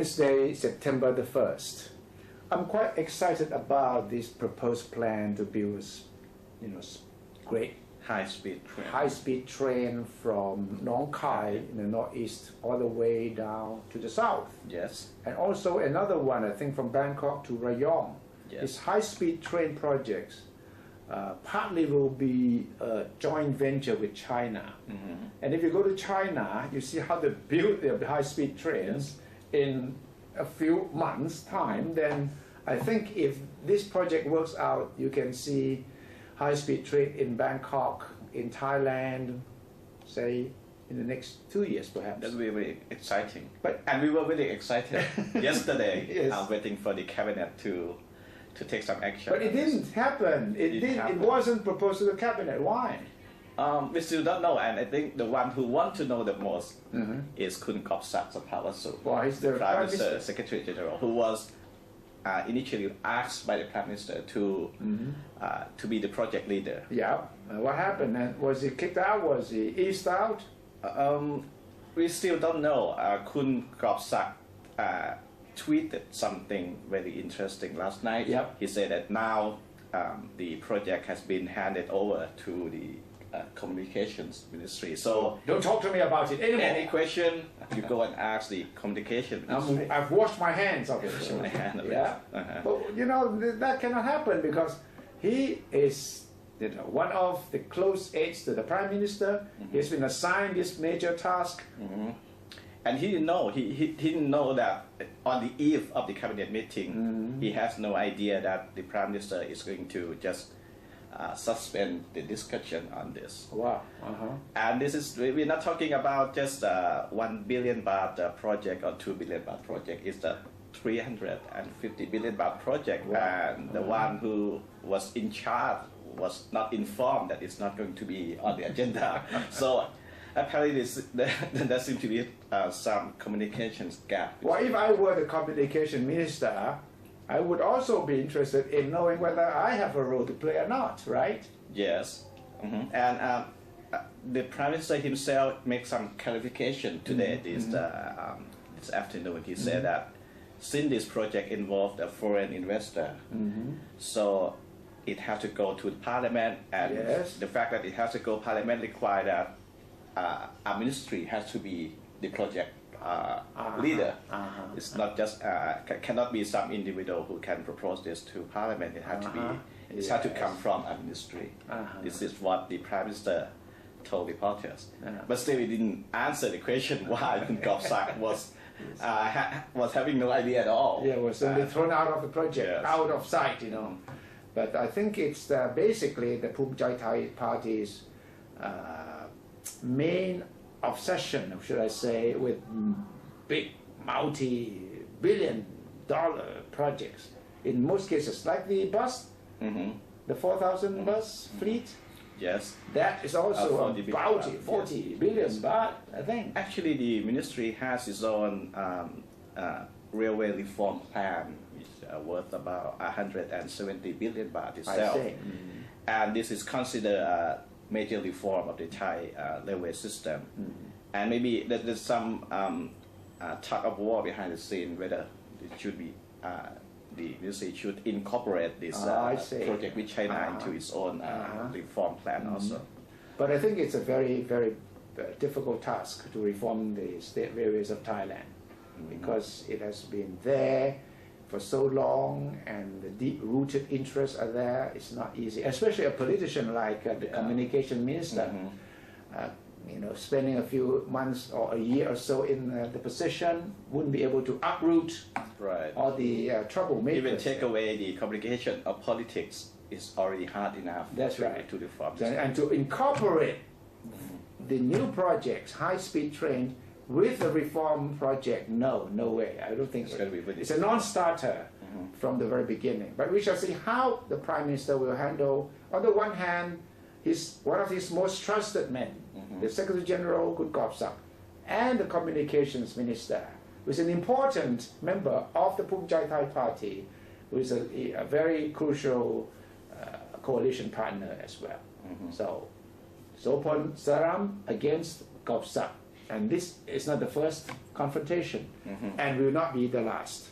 Wednesday, September the 1st. I'm quite excited about this proposed plan to build, great high-speed train from Nong Khai in the northeast all the way down to the south. Yes. And also another one, I think, from Bangkok to Rayong. Yes. This high-speed train projects partly will be a joint venture with China. Mm-hmm. And if you go to China, you see how they build their high-speed trains in a few months' time. Then I think if this project works out, you can see high-speed train in Bangkok, in Thailand, say in the next 2 years perhaps. That will be very exciting. And we were really excited yesterday, yes. Waiting for the cabinet to take some action. But it didn't happen. It wasn't proposed to the cabinet. Why? We still don't know, and I think the one who wants to know the most is Korbsak Sabhavasu, Why is the Prime Minister, Secretary General, who was initially asked by the Prime Minister to be the project leader. Yeah. What happened? And was he kicked out? Was he eased out? We still don't know. Korbsak tweeted something very interesting last night. Yep. He said that now the project has been handed over to the Communications Ministry. So don't talk to me about it anymore. Any question, you go and ask the Communication Ministry. I've washed my hands of it. My hand of yeah. But that cannot happen because he is one of the close aides to the Prime Minister. He's been assigned this major task. And he didn't know. He didn't know that on the eve of the cabinet meeting, he has no idea that the Prime Minister is going to just suspend the discussion on this. Wow. And this is, we're not talking about just 1 billion baht project or 2 billion baht project. It's the 350 billion baht project. Wow. And the one who was in charge was not informed that it's not going to be on the agenda. So apparently there seems to be some communications gap. Well, if I were the communication minister, I would also be interested in knowing whether I have a role to play or not, right? Yes. And the Prime Minister himself made some clarification today, this afternoon. He said that since this project involved a foreign investor, so it has to go to the Parliament, and the fact that it has to go to Parliament requires that a ministry has to be the project leader. It's not just cannot be some individual who can propose this to Parliament. It has to be. It has to come from a ministry. This is what the Prime Minister told reporters. But still, he didn't answer the question why Korbsak was having no idea at all. Yeah, was only thrown out of the project, out of sight, But I think it's basically the Phumjai Thai Party's main obsession, should I say, with big multi-billion-dollar projects. In most cases, like the bus, the 4,000 bus fleet. Yes. That is also about 40 billion baht, I think. Actually, the ministry has its own railway reform plan, which is worth about 170 billion baht itself. I see. And this is considered a major reform of the Thai railway system. And maybe there's some tug of war behind the scene whether it should be the ministry should incorporate this project with China into its own reform plan also. But I think it's a very, very difficult task to reform the state railways of Thailand because it has been there for so long and the deep-rooted interests are there. It's not easy, especially a politician like the communication minister. Spending a few months or a year or so in the position wouldn't be able to uproot all the troublemakers. Even take away the complication of politics is already hard enough. That's right. To reform. And to incorporate the new projects, high-speed train, with the reform project, no way. I don't think it's a non-starter from the very beginning. But we shall see how the Prime Minister will handle. On the one hand, one of his most trusted men, the Secretary General Korbsak, and the Communications Minister, who is an important member of the Phumjai Thai Party, who is a very crucial coalition partner as well. So, Sopon Saram against Korbsak. And this is not the first confrontation, and will not be the last.